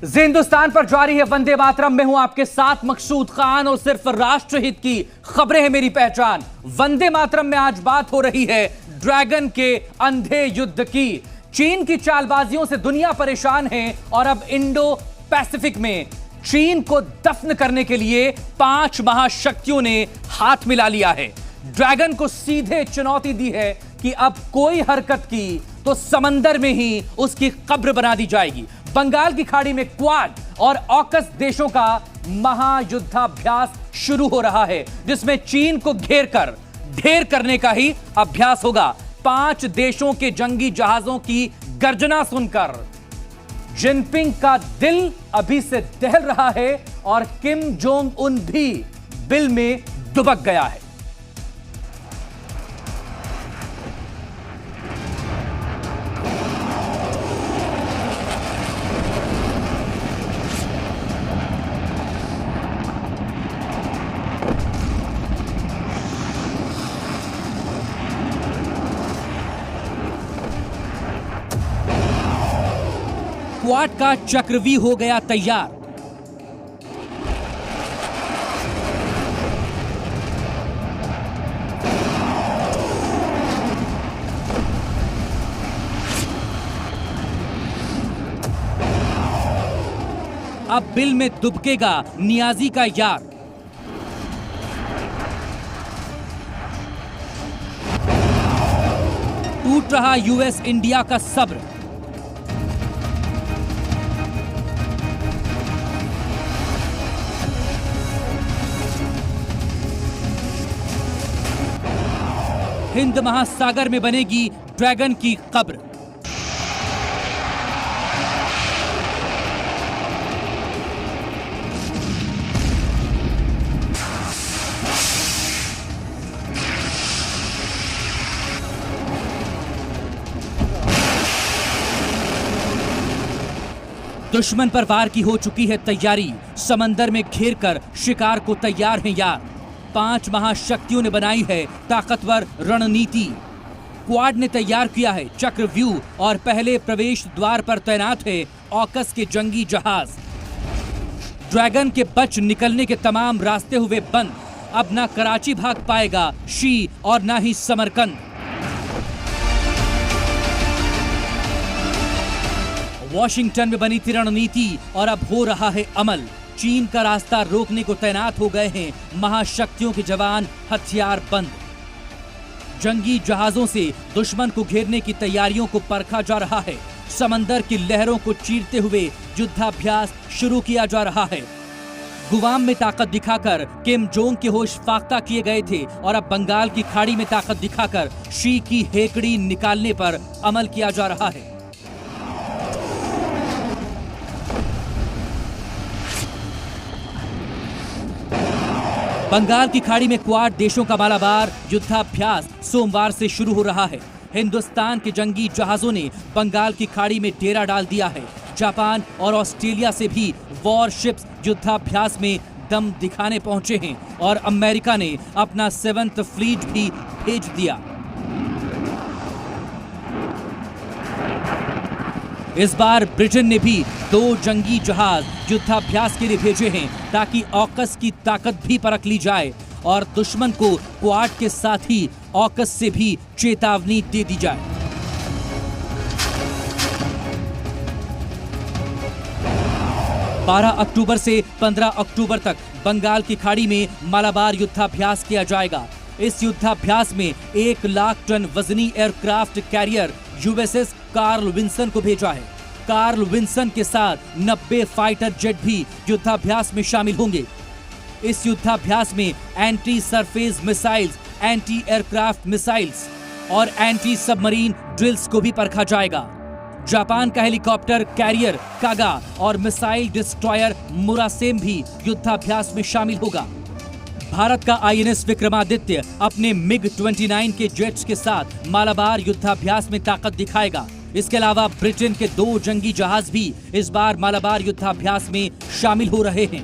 हिंदुस्तान पर जारी है वंदे मातरम। मैं हूं आपके साथ मकसूद खान और सिर्फ राष्ट्रहित की खबरें हैं मेरी पहचान। वंदे मातरम में आज बात हो रही है ड्रैगन के अंधे युद्ध की। चीन की चालबाजियों से दुनिया परेशान है और अब इंडो पैसिफिक में चीन को दफन करने के लिए 5 महाशक्तियों ने हाथ मिला लिया है। ड्रैगन को सीधे चुनौती दी है कि अब कोई हरकत की तो समंदर में ही उसकी कब्र बना दी जाएगी। बंगाल की खाड़ी में क्वाड और ऑकस देशों का महायुद्धाभ्यास शुरू हो रहा है, जिसमें चीन को घेर कर ढेर करने का ही अभ्यास होगा। 5 देशों के जंगी जहाजों की गर्जना सुनकर जिनपिंग का दिल अभी से दहल रहा है और किम जोंग उन भी बिल में दुबक गया है। क्वाड का चक्रव्यूह हो गया तैयार। अब बिल में दुबकेगा नियाजी का यार। टूट रहा यूएस इंडिया का सब्र। हिंद महासागर में बनेगी ड्रैगन की कब्र। दुश्मन पर वार की हो चुकी है तैयारी। समंदर में घेरकर शिकार को तैयार हैं यार। 5 महाशक्तियों ने बनाई है ताकतवर रणनीति। क्वाड ने तैयार किया है चक्रव्यूह और पहले प्रवेश द्वार पर तैनात है ऑकस के जंगी जहाज। ड्रैगन के बच निकलने के तमाम रास्ते हुए बंद। अब ना कराची भाग पाएगा शी और ना ही समरकंद। वॉशिंगटन में बनी थी रणनीति और अब हो रहा है अमल। चीन का रास्ता रोकने को तैनात हो गए हैं महाशक्तियों के जवान, हथियार बंद। जंगी जहाजों से दुश्मन को घेरने की तैयारियों को परखा जा रहा है। समंदर की लहरों को चीरते हुए युद्धाभ्यास शुरू किया जा रहा है। गुवाम में ताकत दिखाकर किम जोंग के होश फाख्ता किए गए थे और अब बंगाल की खाड़ी में ताकत दिखाकर शी की हेकड़ी निकालने पर अमल किया जा रहा है। बंगाल की खाड़ी में क्वाड देशों का मालाबार युद्धाभ्यास सोमवार से शुरू हो रहा है। हिंदुस्तान के जंगी जहाजों ने बंगाल की खाड़ी में डेरा डाल दिया है। जापान और ऑस्ट्रेलिया से भी वॉरशिप्स युद्धाभ्यास में दम दिखाने पहुंचे हैं और अमेरिका ने अपना 7th फ्लीट भी भेज दिया। इस बार ब्रिटेन ने भी 2 जंगी जहाज युद्धाभ्यास के लिए भेजे हैं ताकि ऑकस की ताकत भी परख ली जाए और दुश्मन को क्वाड के साथ ही ऑकस से भी चेतावनी दे दी जाए। बारह अक्टूबर से 15 अक्टूबर तक बंगाल की खाड़ी में मालाबार युद्धाभ्यास किया जाएगा। इस युद्धाभ्यास में 1 लाख टन वजनी aircraft carrier USS Carl Vinson को भेजा है। कार्ल विंसन के साथ 90 फाइटर जेट भी युद्धाभ्यास में शामिल होंगे। इस युद्धाभ्यास में anti surface missiles, anti aircraft missiles और एंटी सबमरीन ड्रिल्स को भी परखा जाएगा। जापान का हेलीकॉप्टर कैरियर कागा और मिसाइल डिस्ट्रॉयर मुरासेम भी युद्धाभ्यास में शामिल होगा। भारत का आईएनएस विक्रमादित्य अपने मिग-29 के जेट्स के साथ मालाबार युद्धाभ्यास में ताकत दिखाएगा। इसके अलावा ब्रिटेन के 2 जंगी जहाज भी इस बार मालाबार युद्धाभ्यास में शामिल हो रहे हैं।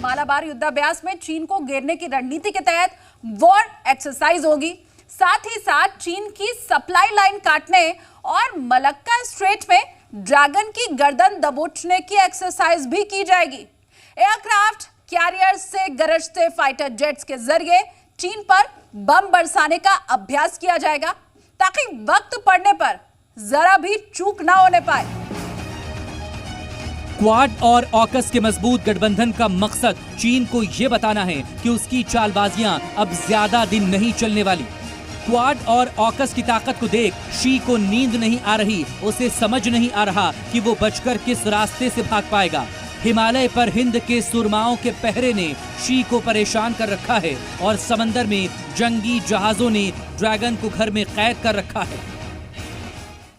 मालाबार युद्धाभ्यास में चीन को घेरने की रणनीति के तहत वॉर एक्सरसाइज होगी। साथ ही साथ चीन की सप्लाई लाइन काटने और मलक्का स्ट्रेट में ड्रैगन की गर्दन दबोचने की एक्सरसाइज भी की जाएगी। एयरक्राफ्ट कैरियर से गरजते फाइटर जेट्स के जरिए चीन पर बम बरसाने का अभ्यास किया जाएगा ताकि वक्त पड़ने पर जरा भी चूक ना होने पाए। क्वाड और ऑकस के मजबूत गठबंधन का मकसद चीन को यह बताना है कि उसकी चालबाजियां अब ज्यादा दिन नहीं चलने वाली। क्वाड और ऑकस की ताकत को देख शी को नींद नहीं आ रही, उसे समझ नहीं आ रहा कि वो बचकर किस रास्ते से भाग पाएगा। हिमालय पर हिंद के सुरमाओं के पहरे ने शी को परेशान कर रखा है और समंदर में जंगी जहाजों ने ड्रैगन को घर में कैद कर रखा है।